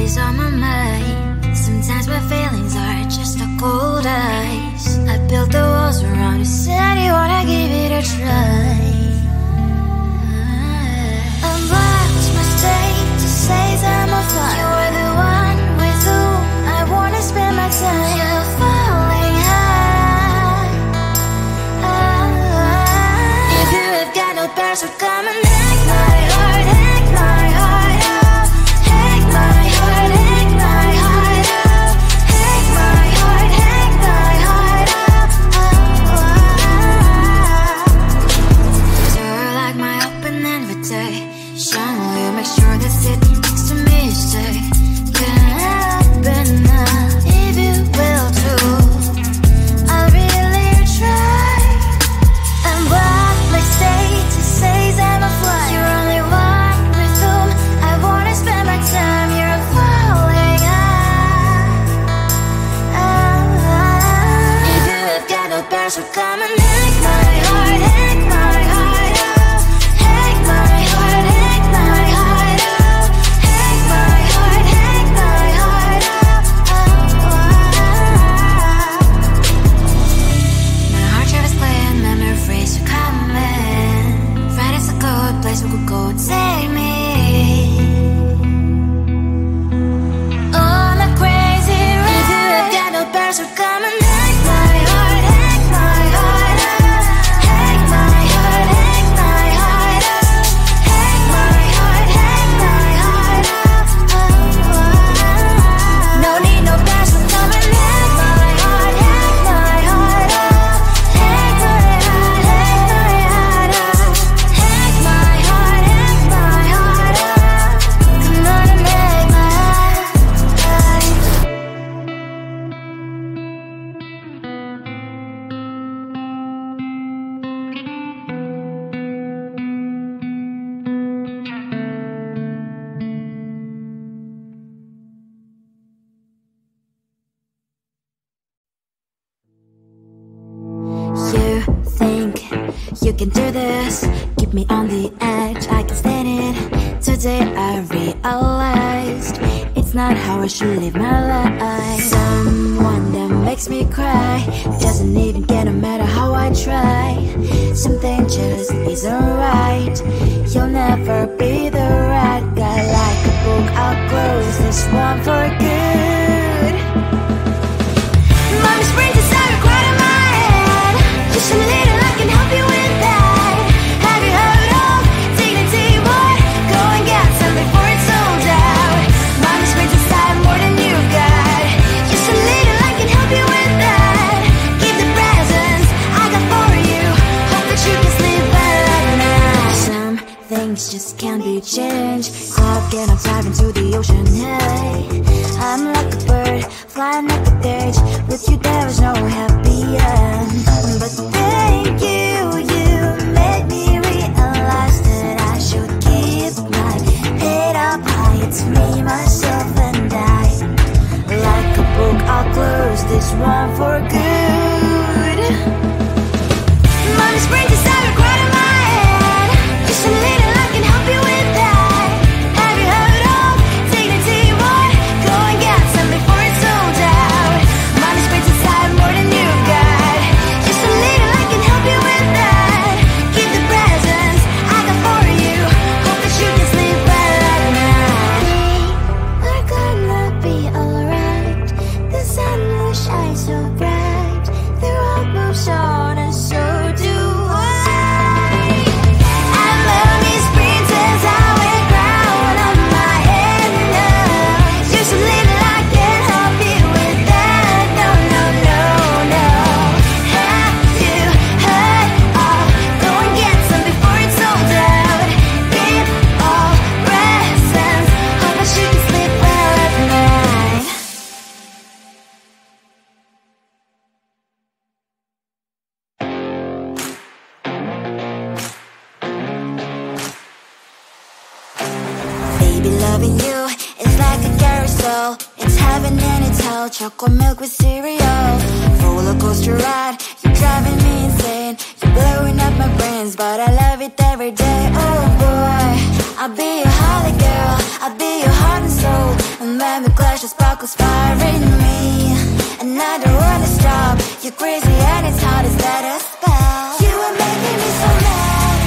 always on my mind. Sometimes my feelings are just a cold ice. I built the walls around you, said you wanna give it a try. I'm lost, mistake to say I'm a fly. You were the one with whom I wanna spend my time. You're falling high. If you have got no bears, so come and hack my heart, hack my heart out. Hack my heart, hack my heart out. Hack my heart, hack my heart out. You're like my open invitation. Will you make sure that sitting next to me is safe? Can't open up if you will too. I'll really try. And what they say to say I'm a fly. You're only one with whom I wanna spend my time. You're falling high. If you have got no bears, so come and hack my heart, hack my heart out. Hack my heart, hack my heart out. Hack my heart, hack my heart out. My heart travels playing memory freeze, so come in. Friday's a good place we could go, take me. On a crazy ride. If you have got no bears, so come and hack my heart, hack my heart out. Hack my heart, hack my heart out. Hack my heart, hack my heart out. No need no bears, so come and hack my heart, hack my heart out. Hack my heart, hack my heart out. Hack my heart, hack my heart out. Come on and make my heart. You think you can do this? Keep me on the edge, I can stand it. Today I realized it's not how I should live my life. Someone that makes me cry doesn't even get, no matter how I try. Something just isn't right. You'll never be the right guy. Like a book, I'll close this one for good. Mommy's brains inside right in my head. Just a little, I can help you with that. Have you heard of dignity, boy? Go and get some before it's sold out. Mommy's brains inside more than you've got. Just a little, I can help you with that. Give the presents I got for you. Hope that you can sleep well at night. Some things just can't be changed. Clock and I'm diving into the ocean. Hey, I'm like a bird flying like a cage. With you there is no happy end. But thank you, you made me realize that I should keep my head up high. It's me, myself and I. Like a book, I'll close this one for good. Mommy's brains inside right in my head. Just a little, I can help you with that. Have you heard of dignity, boy? Go and get some before it's sold out. Mommy's brains inside more than you've got. Just a little, I can help you with that. Give the presents I got for you. Hope that you can sleep well at night. We're gonna be alright. The sun will shine so bright. The road moves on and so do I. And mommy's brains is how it ground on my head now. Just a little, I can help you with that. No, no, no, no. Have you heard of? Go and get some before it's sold out. Give all presents. Hope that you can sleep well at night. Baby, loving you is like a carousel. It's heaven and it's hell. Chocolate milk with cereal. Roller coaster ride. You're driving me insane. You're blowing up my brains, but I love it every day. Oh boy, I'll be your holly girl. I'll be your heart and soul. And let sparkles firing me, and I don't wanna stop. You're crazy and it's hard as let a spell. You are making me so mad.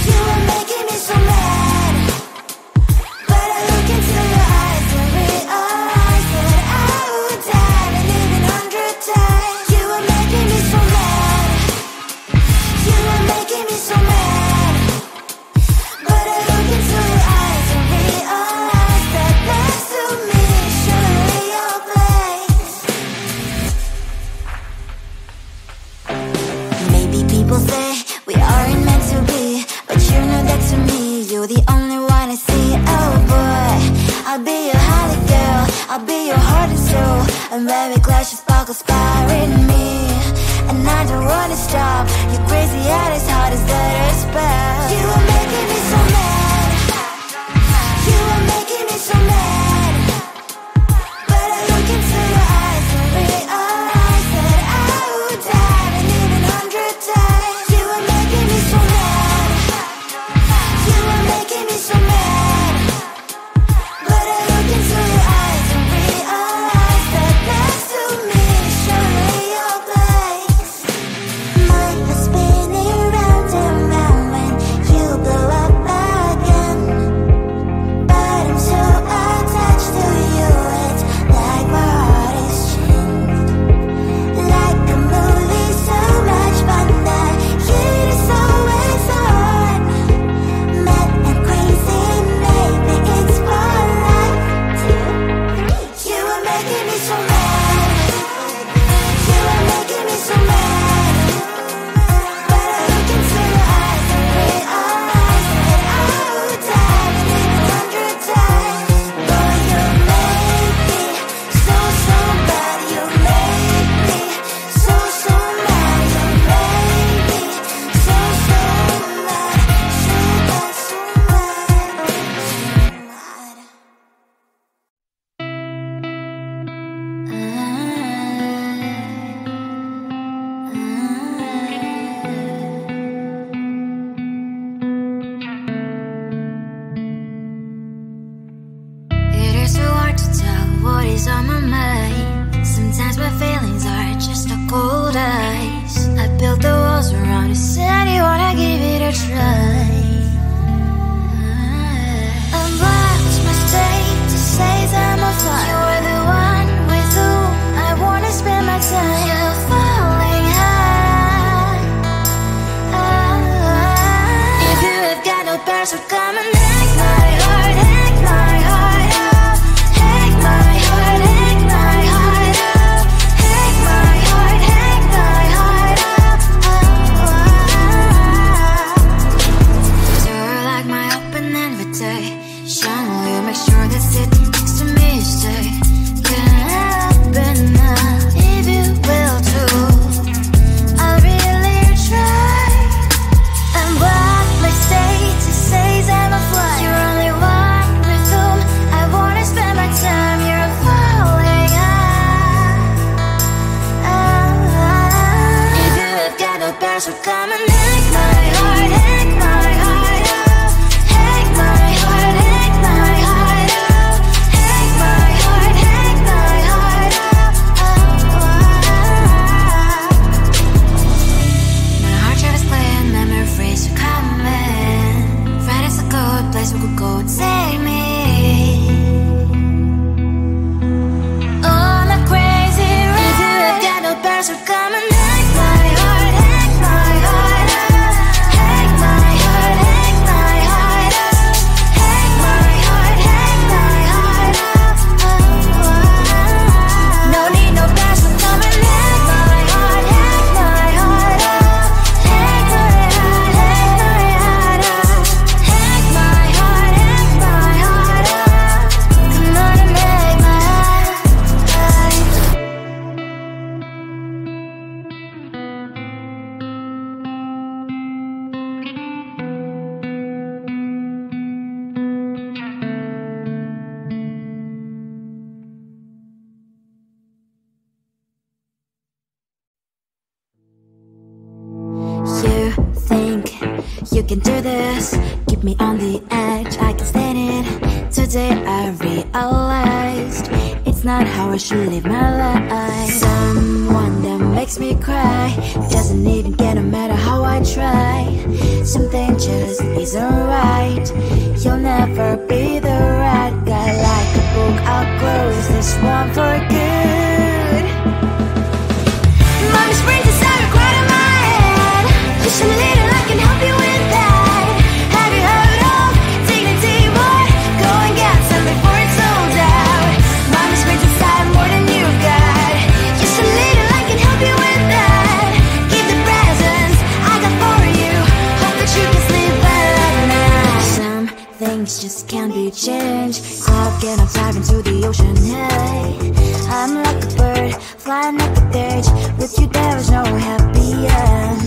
You are making me so mad. But I look into your eyes and realize that I would die and even 100 times. You are making me so mad. You are making me so mad. But I look into your eyes and realize that next to me is surely your place. Maybe people say we aren't meant to be, but you know that to me, you're the only one I see. Oh boy, I'll be your holly girl, I'll be your heart and soul. And baby, clash your sparkles firing me, and I don't wanna stop. You're crazy and as hard as let a spell. You are making me so mad. You are making me so mad. But I look into your eyes and realize that I would die and even 100 times. You are making me so mad. You are making me so mad. But I look into your eyes and realize that next to me is surely your place. Mine is spinning round and round when you blow up again. But I'm so attached to you, it's like my heart is chained. Like a movie, so much fun that heat is always on. Mad and crazy, maybe it's polite to. You are making me so mad. You are making me so mad. But I look into your eyes and realize that I would die and even 100 times. Boy, you make me so, so bad. You make me so, so mad. You make me so, so mad. So bad, so mad, so It is so hard to tell what is on my mind. Sometimes my feelings are just a cold ice. I built the walls around you, said you wanna give it a try. And what's my state to say that I'm a fly? You're the one with whom I wanna spend my time. You're falling high. If you have got no parents, so come and hack my heart, hack my heart up. Hack my heart, hack my heart up. Hack my heart, hack my heart up. You're like my open invitation. Will you make sure that sitting next to me you stay? Can't open up if you will too. I'll really try. And what my state to say is I'm a fly. You're only one with whom I wanna spend my time. You're falling high. If you have got no parents, so come and hack my heart, hack my heart up. Hack my heart, hack my heart up. Hack my heart, hack my heart up. My heart drive is playing memories are coming. Right, it's a good place we could go and take me. On a crazy ride. If you have got no parents, so come and hack my heart, hack my heart up. Hack my heart, hack my heart up. Hack my heart, hack my heart up. No need no parents, so come and hack my heart, hack my heart up. Hack my heart, hack my heart up. Hack my heart, hack my heart up. Come on and make my heart. You think you can do this? Keep me on the edge, I can stand it. Today I realized that's not how I should live my life. Someone that makes me cry doesn't even get, no matter how I try. Something just isn't right. You'll never be the right guy. Like a book, I'll close this one for good. Mommy springs inside a quiet in my head. Just a little, I can help you with that. Have you heard of dignity, boy? Go and get some before it's sold out. Mommy springs inside more than you've got. Just a little, I can help you with that. Give the presents I got for you. Hope that you can sleep well at night. Some things just can't be changed. Cloud and I'm diving to the ocean, hey. I'm like a bird, flying like a cage. With you there is no happy end.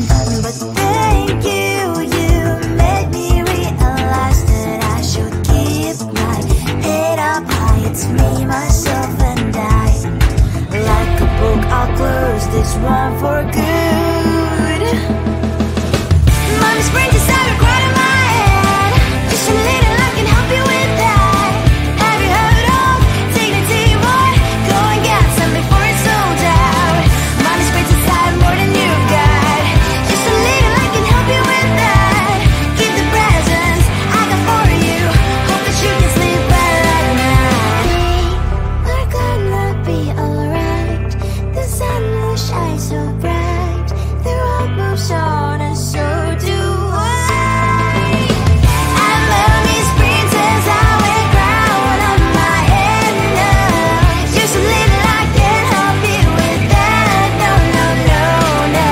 But thank you, you made me realize that I should keep my head up high. It's me, myself and I. Like a book, I'll close this one for good. Mommy springs inside a quiet in my head. Just a little, I can help you with that. Have you heard of dignity, boy? Go and get some before it's sold out. Mommy springs inside more than you've got. Just a little, I can help you with that. Give the presents I got for you. Hope that you can sleep well at night. We're gonna be alright. The sun will shine so bright. The road moves on and so do I. And melody springs I will crown on my head now. Just a little, I can help you with that. No, no, no, no.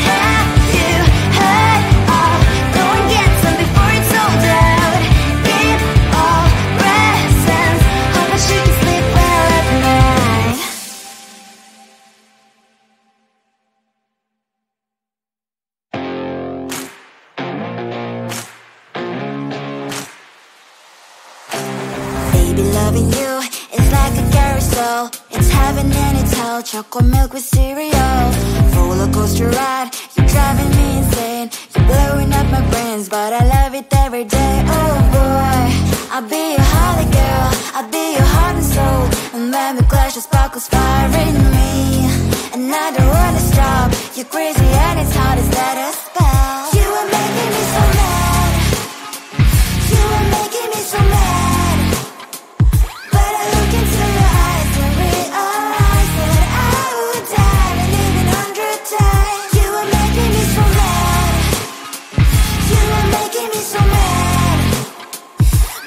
Have you heard of? Go and get some before it's sold out. Give all presents. Hope that you can sleep well at night. Baby, loving you is like a carousel. It's heaven and it's hell. Chocolate milk with cereal. Roller coaster ride. You're driving me insane. You're blowing up my brains, but I love it every day. Oh boy, I'll be your holly girl. I'll be your heart and soul. And when we clash, the sparkles fire in me. And I don't wanna stop. You're crazy and it's hard as that a spell. You are making me so mad. You are making me so mad. But I look into your eyes and realize that I would die and even 100 times. You are making me so mad. You are making me so mad.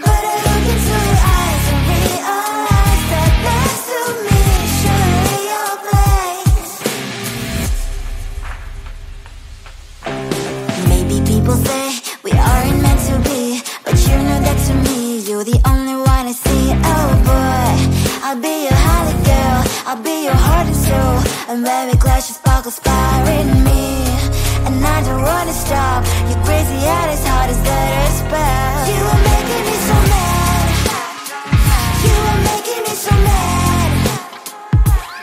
But I look into your eyes and realize that next to me is surely your place. Maybe people say we aren't meant to be, but you know that to me, you're the only one I see. Oh boy, I'll be your holly girl. I'll be your heart and soul. And when we clash, the sparkles fire in me. And I don't wanna stop. You're crazy and as hard as that a spell. You are making me so mad. You are making me so mad.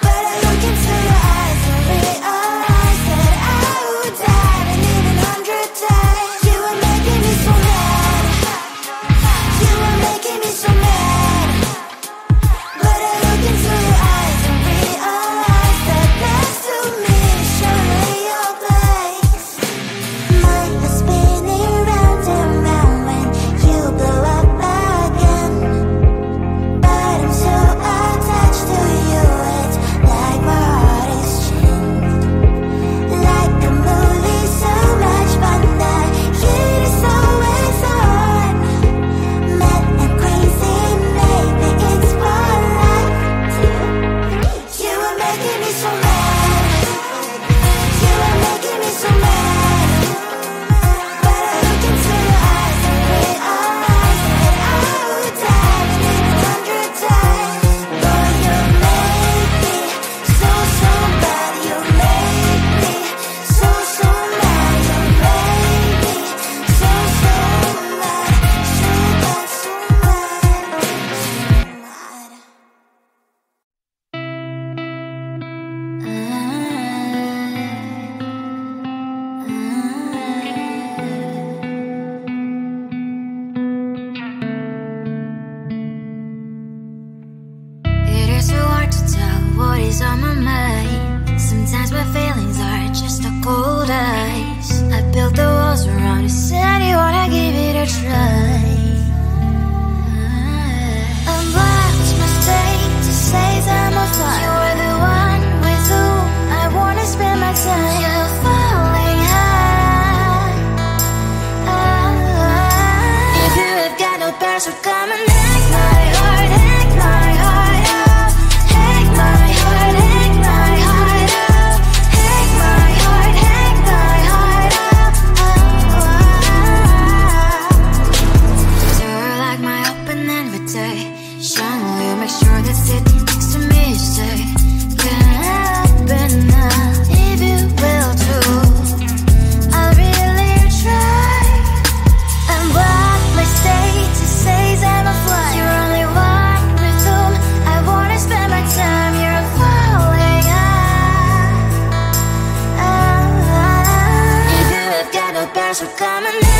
But I look into your eyes and realize that I would die and even 100 times. You are making me so mad. You are making me so mad. But I look into your eyes and realize that next to me is surely your place. Mind is spinning round and round when you blow up my Shyly make sure that sitting next to me say, can happen now, if you will too. I'll really try. And what my status says I'm a fly. You're only one with whom I wanna spend my time. You're falling out. If you have got no plans for coming in,